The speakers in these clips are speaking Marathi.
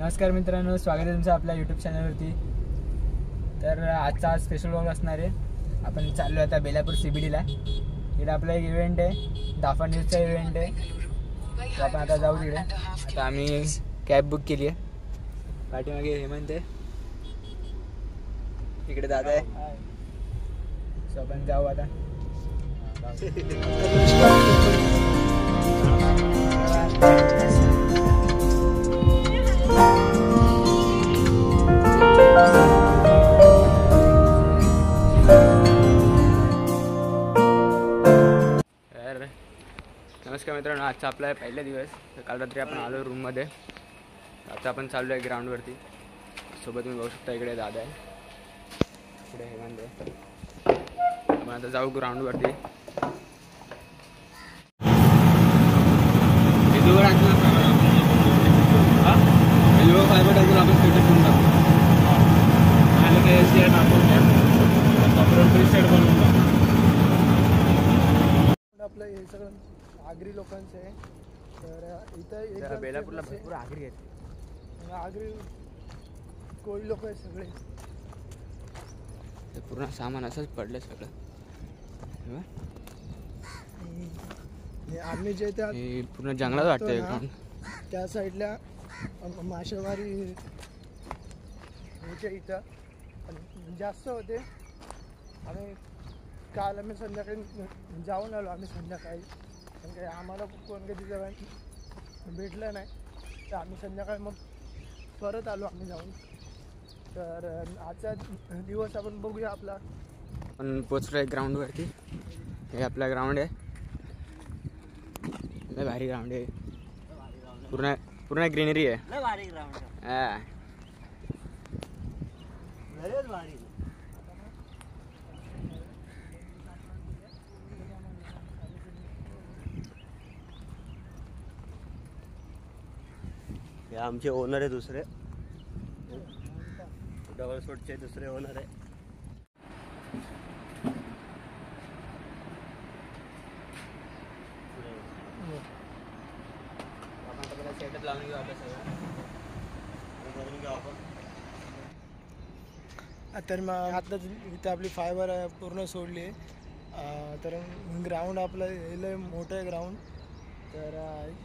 नमस्कार मित्रांनो, स्वागत आहे तुमचं आपल्या यूट्यूब चॅनलवरती। तर आजचा स्पेशल व्लॉग असणार आहे। आपण चाललो आता बेलापूर CBDला। इकडे आपला एक इव्हेंट आहे, दाफा न्यूजचा इव्हेंट आहे। तर आपण आता जाऊ तिकडे। आता आम्ही कॅब बुक केली आहे। पाठीमागे हेमंत आहे, इकडे दादा आहे। सो आपण जाऊ आता। नमस्कार मित्रांनो, आजचा आपला पहिला दिवस। तर काल रात्री आपण आलो रूममध्ये। आता आपण चाललो आहे ग्राउंडवरती। सोबत तुम्ही बघू शकता, इकडे दादा आहे, इकडे हेमंत आहे। आपण आता जाऊ ग्राउंडवरती। फायबर टाकून आपण स्टेटस करून टाकू आणि आपलं हे सगळं आगरी लोकांचं आहे। तर इथं बेलापूरला भरपूर आगरी आहेत। आगरी कोळी लोक आहेत सगळे। पूर्ण सामान असंच पडलं सगळं। आम्ही जे त्या पूर्ण जंगलात वाटतंय। त्या साईडला मासेमारी होते इथं जास्त होते। आणि काल आम्ही संध्याकाळी जाऊन आलो आम्ही संध्याकाळी, पण काही आम्हाला कोण कधी जवळ भेटलं नाही। तर आम्ही संध्याकाळी मग परत आलो आम्ही जाऊन। तर आजचा दिवस आपण बघूया आपला। आपण पोचलो आहे ग्राउंडवरती। हे आपला ग्राउंड आहे, लय भारी ग्राउंड आहे। पूर्ण पूर्ण ग्रीनरी आहे, लय भारी ग्राउंड आहे। हां, लयच भारी। हे आमचे ओनर आहे, दुसरे डबल शॉटचे दुसरे ओनर आहे। सेटअप लावून घेऊ आपण सगळं। तर मग आता इथं आपली फायबर पूर्ण सोडली आहे। तर ग्राउंड आपलं हे लय मोठं आहे ग्राउंड। तर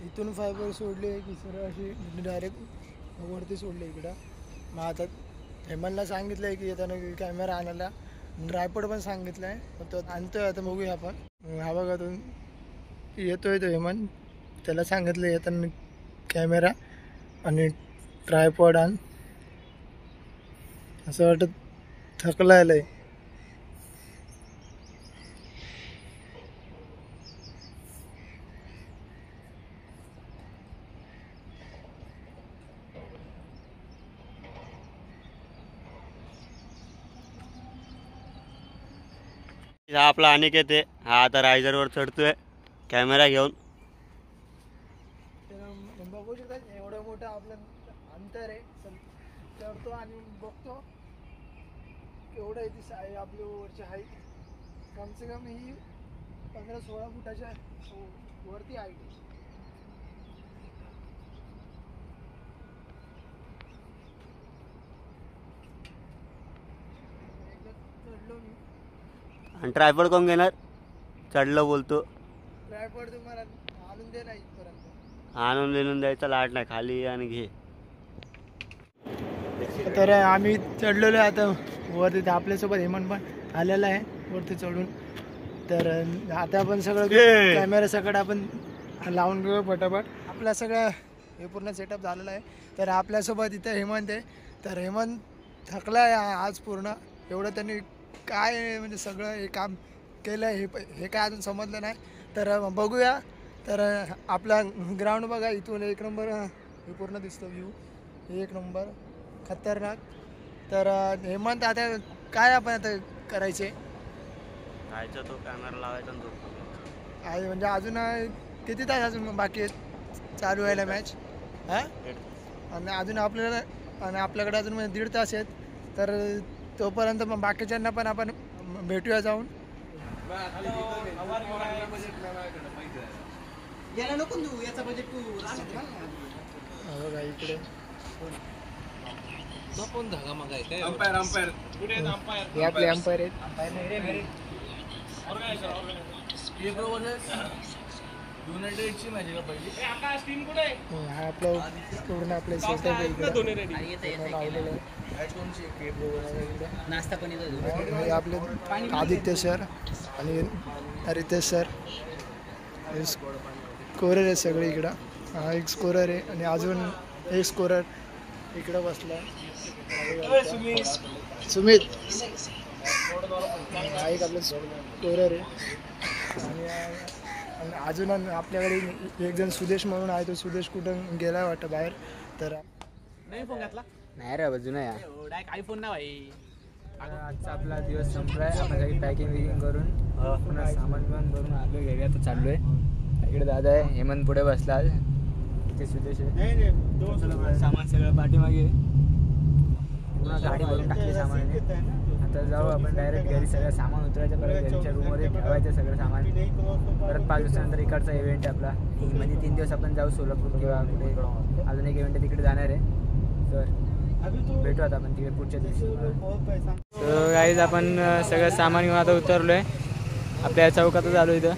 इथून फायबर सोडली आहे की सरळ अशी डायरेक्ट वरती सोडली इकडं। मग आता हेमंतला सांगितलं आहे की येताना कॅमेरा आणायला, ट्रायपॉड पण सांगितलं आहे, मग तो आणतोय। आता बघूया आपण। हा बघा तो येतोय तो हेमंत, त्याला सांगितलं येताना कॅमेरा आणि ट्रायपॉड आण। असं वाटत थकलाय लय। हा आपला अनिकेत आहे, हा आता रायझरवर चढतोय कॅमेरा घेऊन। बघू शकता एवढं मोठं आपलं अंतर आहे। चढतो आणि बघतो केवढं आहे ती आपली वरची हाईट। कम से कम ही 15-16 फुटाच्या वरती हाईट आहे। एकदा चढलो मी। आणि ट्रायपॉड कोण घेणार? चढलो बोलतो। ट्रायपॉड तुम्हाला आणून दे नाही इथपर्यंत। आणून देऊन द्यायचा लाट नाही, खाली आणि घे। तर आम्ही चढलेलो आहे आता वरती। तर आपल्यासोबत हेमंत पण आलेला आहे वरती चढून। तर आता आपण सगळं कॅमेरा सगळं आपण लावून घेऊ पटापट। आपला सगळं हे पूर्ण सेटअप झालेलं आहे। तर आपल्यासोबत इथं हेमंत आहे। तर हेमंत थकला आहे आज पूर्ण। एवढं त्यांनी काय म्हणजे सगळं हे काम केलं हे काय अजून समजलं नाही। तर बघूया। तर आपला ग्राउंड बघा, इथून एक नंबर हे पूर्ण दिसतो व्ह्यू, एक नंबर खतरनाक। तर हेमंत आता काय आपण आता करायचे? जायचा तो कॅमेरा लावायचा आणि आहे म्हणजे अजून किती तास अजून बाकी आहेत चालू व्हायला मॅच? हां, आणि अजून आपल्याकडे अजून म्हणजे 1.5 तास आहेत। तर तोपर्यंत मग बाकीच्यांना पण आपण भेटूया जाऊन। याला नको देऊ, याचा बजेट तू बघा इकडे हे आपले अंपायर आहेत. हा आपलं पूर्ण आपले सेटअप आहे इकडं. लावलेलं आहे. नाश्ता पण येतो. हे आपले आदित्य सर आणि रितेश सर हे स्कोरर आहे सगळे इकडं. हा एक स्कोरर आहे आणि अजून एक स्कोरर इकडं बसला सुमित. हा एक आपलं स्कोरर आहे आणि अजून आपल्याकडे एक जण सुदेश म्हणून आहे. तो सुदेश कुठं गेला वाटतं बाहेर. तर नाही रे बाबा जुना या आयफोन ना भाई. आजचा आपला दिवस संपलाय. आपण सगळी पॅकिंग विकिंग करून पुन्हा सामान बिमान भरून आलो घरी. आता चाललोय. इकडे दादा आहे, हेमंत पुढे बसला आज. इथे सुदेश आहे. सामान सगळं पाठीमागे पूर्ण गाडी भरून टाकली सामान. आता जाऊ आपण डायरेक्ट घरी. सगळं सामान उतरायचं, परत घरीच्या रूममध्ये ठेवायचं सगळं सामान. परत 5 दिवसानंतर इकडचा इव्हेंट आहे आपला. म्हणजे 3 दिवस आपण जाऊ सोलापूर किंवा कुठे अजून एक इव्हेंट आहे तिकडे जाणार आहे. तर भेटू आता आपण तिकडे पुढच्या दिवशी. तर गाईज आपण सगळं सामान घेऊन आता उतरलो आहे. आपल्या चौकातच आलो इथं.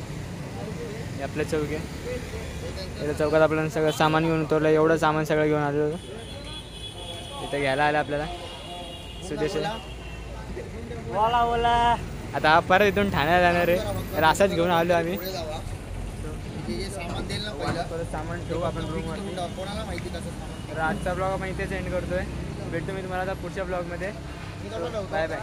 हे आपलं चौक आहे. इथं चौकात आपल्याला सगळं सामान घेऊन उतरलं. एवढं सामान सगळं घेऊन आलो इथं घ्यायला आलं आपल्याला सुदेश. आता हा परत इथून ठाण्याला जाणार आहे. तर असाच घेऊन आलो आम्ही. परत सामान ठेवू आपण रूमवरती. तर आजचा ब्लॉग आपण इथेच एंड करतोय. भेटतो मी तुम्हाला आता पुढच्या ब्लॉगमध्ये. Bye bye.